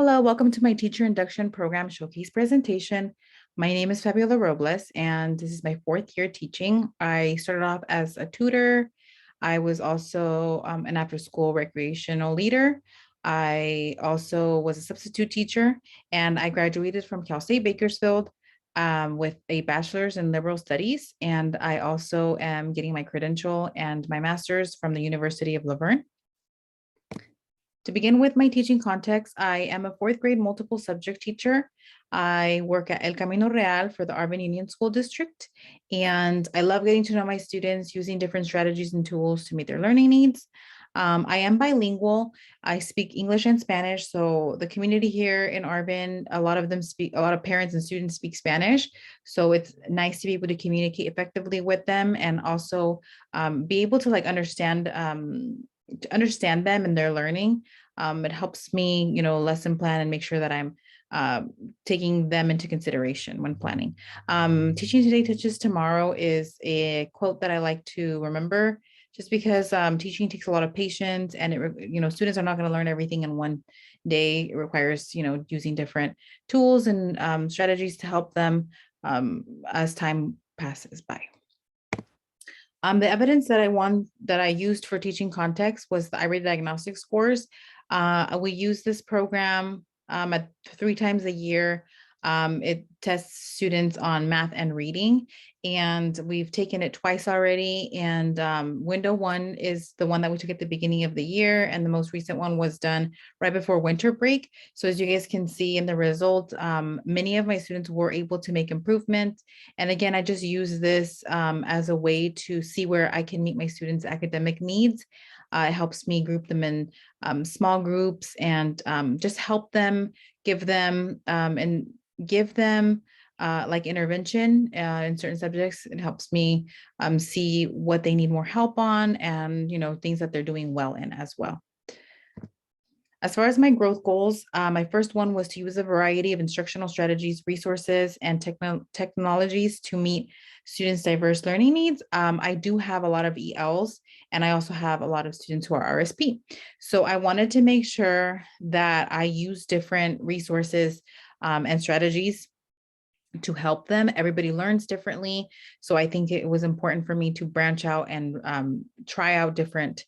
Hello, welcome to my Teacher Induction Program Showcase presentation. My name is Fabiola Robles, and this is my fourth year teaching. I started off as a tutor. I was also an after-school recreational leader. I also was a substitute teacher, and I graduated from Cal State Bakersfield with a bachelor's in liberal studies. And I also am getting my credential and my master's from the University of Laverne. To begin with my teaching context, I am a fourth grade multiple subject teacher. I work at El Camino Real for the Arvin Union School District, and I love getting to know my students using different strategies and tools to meet their learning needs. I am bilingual. I speak English and Spanish. So the community here in Arvin, a lot of parents and students speak Spanish. So it's nice to be able to communicate effectively with them and also be able to understand them and their learning. It helps me, lesson plan and make sure that I'm taking them into consideration when planning. Teaching today touches tomorrow is a quote that I like to remember, just because teaching takes a lot of patience, and students are not going to learn everything in one day. It requires, using different tools and strategies to help them as time passes by. The evidence that I used for teaching context was the iReady diagnostic scores. We use this program at 3 times a year. It tests students on math and reading, and we've taken it twice already. And window one is the one that we took at the beginning of the year, and the most recent one was done right before winter break. So as you guys can see in the result, many of my students were able to make improvements. And again, I just use this as a way to see where I can meet my students' academic needs. It helps me group them in small groups and just help them, give them like intervention in certain subjects. It helps me see what they need more help on, and things that they're doing well in as well. As far as my growth goals, my first one was to use a variety of instructional strategies, resources, and technologies to meet students' diverse learning needs. I do have a lot of ELs, and I also have a lot of students who are RSP. So I wanted to make sure that I use different resources and strategies to help them. Everybody learns differently. So I think it was important for me to branch out and try out different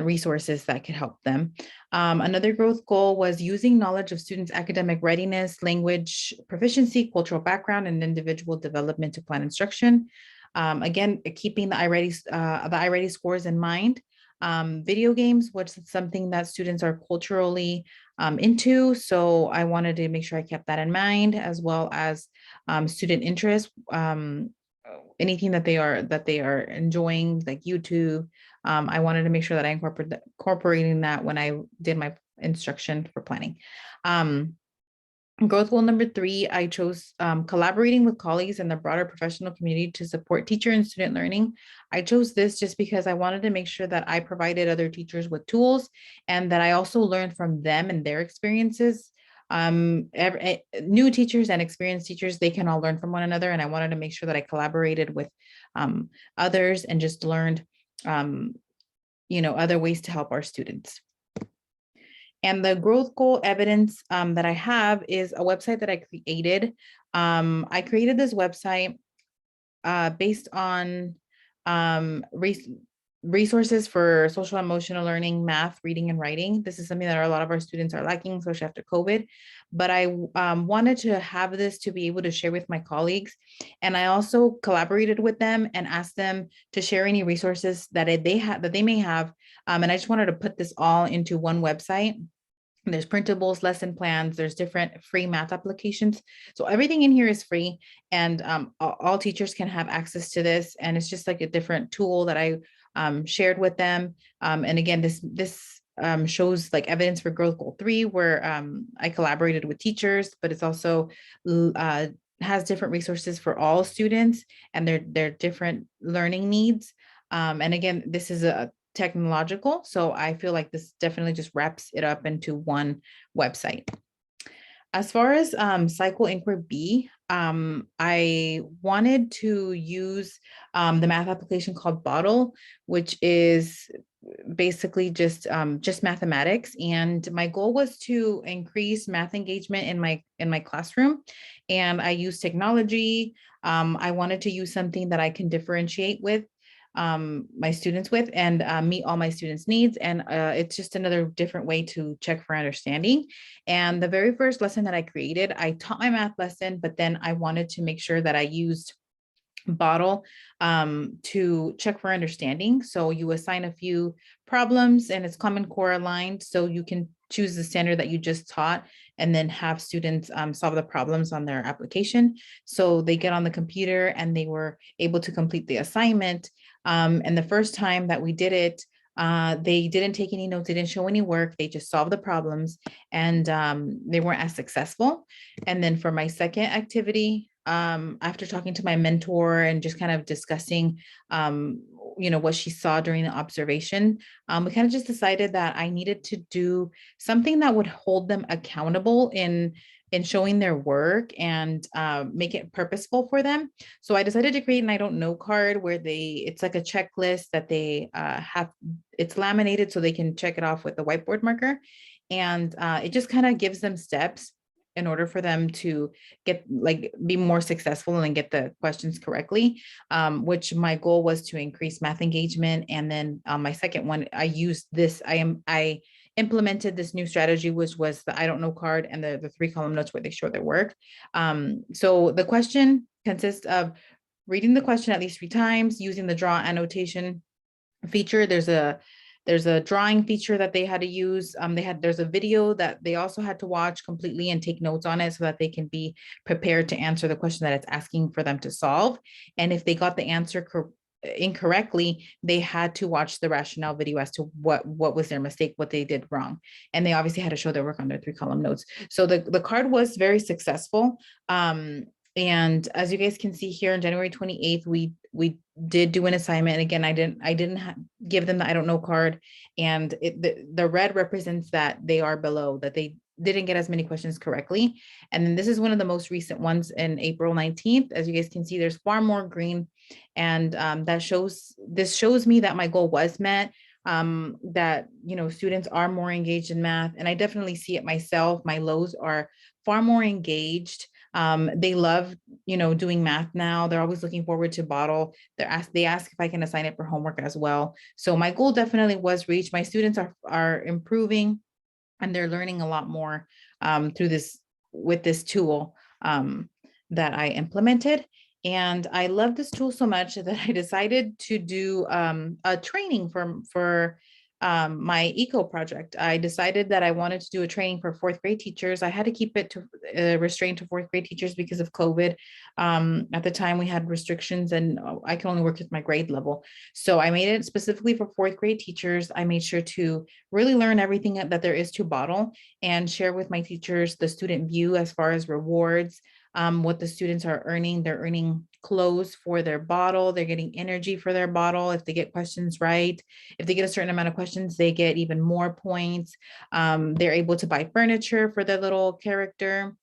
resources that could help them. Another growth goal was using knowledge of students' academic readiness, language proficiency, cultural background, and individual development to plan instruction. Again, keeping the iReady scores in mind. Video games, which is something that students are culturally into. So I wanted to make sure I kept that in mind, as well as student interest. Anything that they are enjoying, like YouTube. I wanted to make sure that I incorporating that when I did my instruction for planning. Growth goal number 3, I chose collaborating with colleagues and the broader professional community to support teacher and student learning. I chose this just because I wanted to make sure that I provided other teachers with tools, and that I also learned from them and their experiences. New teachers and experienced teachers, they can all learn from one another, and I wanted to make sure that I collaborated with others and just learned other ways to help our students. And the growth goal evidence that I have is a website that I created. I created this website based on resources for social emotional learning, math, reading, and writing. This is something that a lot of our students are lacking, especially after COVID. But I wanted to have this to be able to share with my colleagues. And I also collaborated with them and asked them to share any resources that they may have. And I just wanted to put this all into one website. There's printables, lesson plans, there's different free math applications. So everything in here is free, and all teachers can have access to this. And it's just like a different tool that I shared with them. And again, this shows like evidence for growth goal 3, where I collaborated with teachers, but it's also has different resources for all students and their different learning needs. And again, this is a technological. So I feel like this definitely just wraps it up into one website. As far as Cycle Inquiry B, I wanted to use the math application called Bottle, which is basically just mathematics. And my goal was to increase math engagement in my classroom. And I use technology. I wanted to use something that I can differentiate with my students with and meet all my students' needs. And it's just another different way to check for understanding. And the very first lesson that I created, I taught my math lesson, but then I wanted to make sure that I used bottle to check for understanding. So you assign a few problems and it's Common Core aligned. So you can choose the standard that you just taught and then have students solve the problems on their application. So they get on the computer and they were able to complete the assignment. And the first time that we did it, they didn't take any notes, they didn't show any work, they just solved the problems and they weren't as successful. And then for my second activity, after talking to my mentor and just kind of discussing, what she saw during the observation, we kind of just decided that I needed to do something that would hold them accountable in showing their work and make it purposeful for them. So I decided to create an I don't know card where it's like a checklist that they have, it's laminated so they can check it off with a whiteboard marker. And it just kind of gives them steps in order for them to be more successful and get the questions correctly, which my goal was to increase math engagement. And then my second one, I implemented this new strategy, which was the I don't know card and the 3-column notes where they show their work. So the question consists of reading the question at least 3 times, using the draw annotation feature. There's a drawing feature that they had to use. There's a video that they also had to watch completely and take notes on it so that they can be prepared to answer the question that it's asking for them to solve. And if they got the answer incorrectly, they had to watch the rationale video as to what was their mistake, what they did wrong. And they obviously had to show their work on their 3-column notes. So the card was very successful. And as you guys can see here on January 28th, we did do an assignment. And again, I didn't give them the I don't know card. And the red represents that they are below, that they didn't get as many questions correctly. And then this is one of the most recent ones in April 19th. As you guys can see, there's far more green. And this shows me that my goal was met, that, students are more engaged in math. And I definitely see it myself. My lows are far more engaged. They love, doing math now. They're always looking forward to bottle. They ask if I can assign it for homework as well. So my goal definitely was reached. My students are improving and they're learning a lot more with this tool that I implemented. And I love this tool so much that I decided to do a training for my eco project. I decided that I wanted to do a training for 4th grade teachers. I had to keep it to restrained to 4th grade teachers because of COVID. At the time we had restrictions and I can only work with my grade level. So I made it specifically for 4th grade teachers. I made sure to really learn everything that there is to bottle and share with my teachers the student view as far as rewards, what the students are earning. They're earning clothes for their bottle. They're getting energy for their bottle. If they get questions right, if they get a certain amount of questions, they get even more points. They're able to buy furniture for their little character.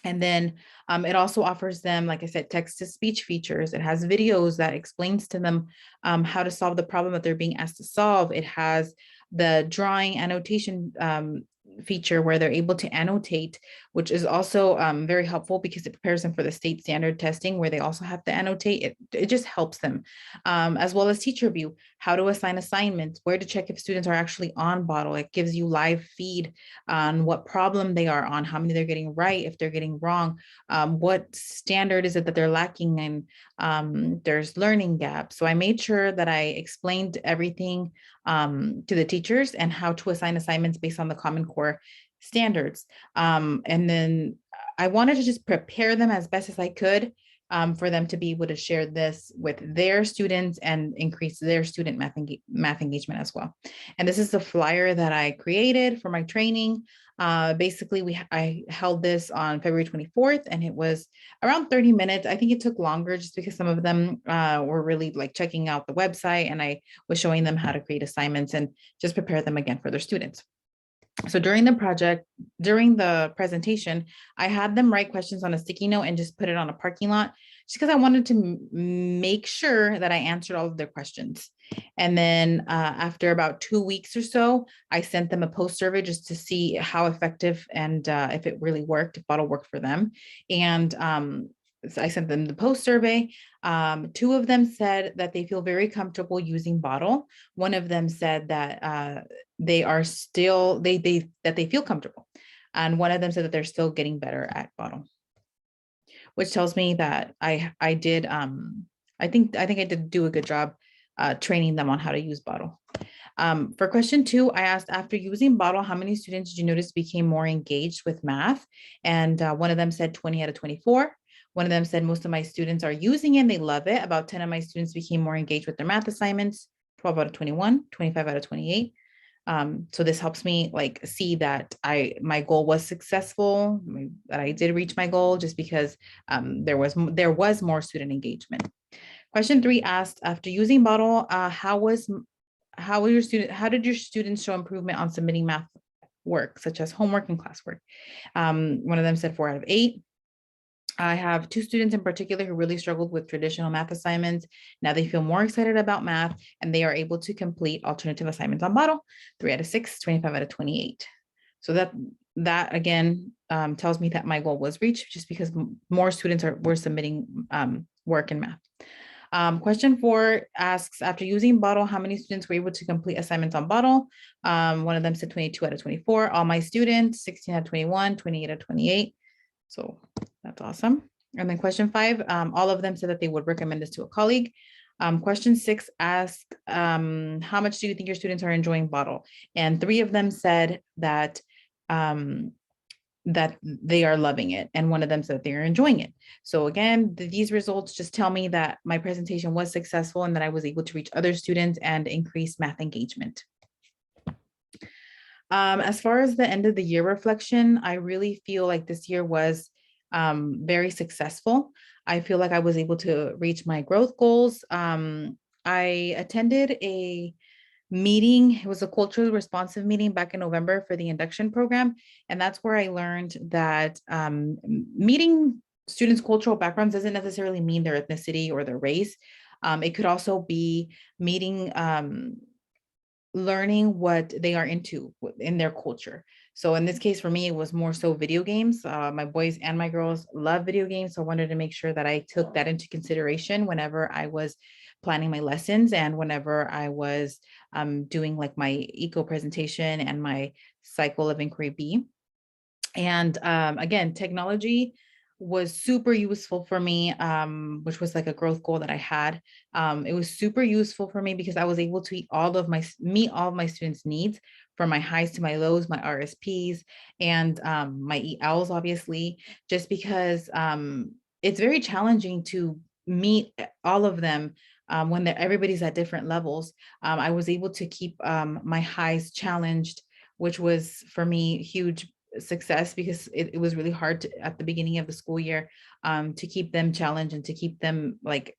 And then it also offers them, like I said, text to speech features. It has videos that explains to them how to solve the problem that they're being asked to solve. It has the drawing annotation feature where they're able to annotate, which is also very helpful because it prepares them for the state standard testing where they also have to annotate. It just helps them, as well as teacher view, how to assign assignments, where to check if students are actually on bottle. It gives you live feed on what problem they are on, how many they're getting right, if they're getting wrong, what standard is it that they're lacking, and there's learning gaps. So I made sure that I explained everything to the teachers and how to assign assignments based on the Common Core standards. And then I wanted to just prepare them as best as I could for them to be able to share this with their students and increase their student math engagement as well. And this is the flyer that I created for my training. Basically, I held this on February 24th and it was around 30 minutes. I think it took longer just because some of them were really like checking out the website and I was showing them how to create assignments and just prepare them again for their students. So during the presentation, I had them write questions on a sticky note and just put it on a parking lot just because I wanted to make sure that I answered all of their questions. And then after about 2 weeks or so, I sent them a post survey just to see how effective and if it really worked, if bottle worked for them. And so I sent them the post survey. Two of them said that they feel very comfortable using bottle. One of them said that they are still, that they feel comfortable. And one of them said that they're still getting better at bottle, which tells me that I did I think I did do a good job training them on how to use bottle. For question 2, I asked, after using bottle, how many students did you notice became more engaged with math? And one of them said 20 out of 24. One of them said, most of my students are using it and they love it. About 10 of my students became more engaged with their math assignments, 12 out of 21, 25 out of 28. So this helps me like see that my goal was successful, that I did reach my goal, just because there was more student engagement. Question 3 asked, after using bottle, how did your students show improvement on submitting math work, such as homework and classwork? One of them said 4 out of 8. I have 2 students in particular who really struggled with traditional math assignments. Now they feel more excited about math and they are able to complete alternative assignments on bottle, 3 out of 6, 25 out of 28. So that again tells me that my goal was reached, just because more students were submitting work in math. Question 4 asks, after using bottle, how many students were able to complete assignments on bottle? One of them said 22 out of 24. All my students, 16 out of 21, 28 out of 28. So that's awesome. And then question 5, all of them said that they would recommend this to a colleague. Question 6 asked, how much do you think your students are enjoying bottle? And 3 of them said that that they are loving it. And one of them said they are enjoying it. So again, these results just tell me that my presentation was successful and that I was able to reach other students and increase math engagement. As far as the end of the year reflection, I really feel like this year was very successful. I feel like I was able to reach my growth goals. I attended a meeting. It was a culturally responsive meeting back in November for the induction program. And that's where I learned that meeting students' cultural backgrounds doesn't necessarily mean their ethnicity or their race. It could also be meeting learning what they are into in their culture. So in this case, for me, it was more so video games. My boys and my girls love video games. So I wanted to make sure that I took that into consideration whenever I was planning my lessons and whenever I was doing like my eco presentation and my cycle of inquiry B. And again, technology was super useful for me, which was like a growth goal that I had. It was super useful for me because I was able to meet all of my students' needs, from my highs to my lows, my RSPs, and my ELs, obviously, just because it's very challenging to meet all of them when everybody's at different levels. I was able to keep my highs challenged, which was for me huge success, because it was really hard at the beginning of the school year to keep them challenged and to keep them like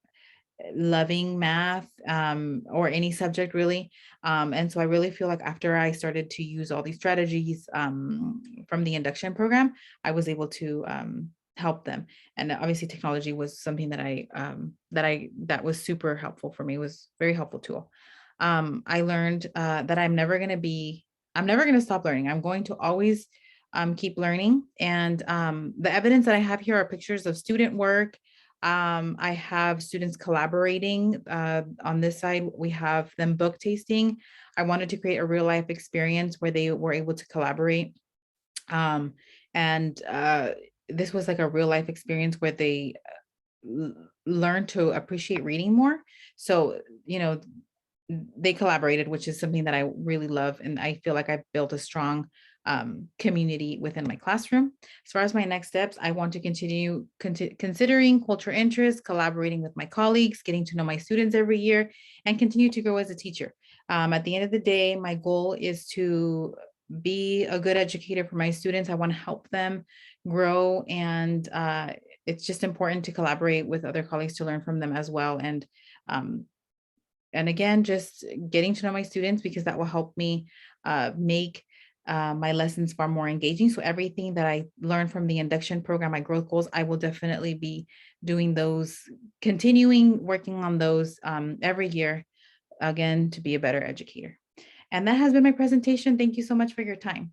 loving math or any subject really. And so I really feel like after I started to use all these strategies from the induction program, I was able to help them. And obviously technology was something that was super helpful for me. It was a very helpful tool. I learned that I'm never going to stop learning. I'm going to always keep learning. And the evidence that I have here are pictures of student work. I have students collaborating. On this side, we have them book tasting. I wanted to create a real life experience where they were able to collaborate. And this was like a real life experience where they learn to appreciate reading more. So, they collaborated, which is something that I really love. And I feel like I've built a strong community within my classroom. As far as my next steps, I want to continue considering culture interests, collaborating with my colleagues, getting to know my students every year, and continue to grow as a teacher. At the end of the day, my goal is to be a good educator for my students. I want to help them grow, and it's just important to collaborate with other colleagues to learn from them as well. And again, just getting to know my students, because that will help me make my lessons far more engaging. So everything that I learned from the induction program, my growth goals, I will definitely be doing those, continuing working on those every year again, to be a better educator. And that has been my presentation. Thank you so much for your time.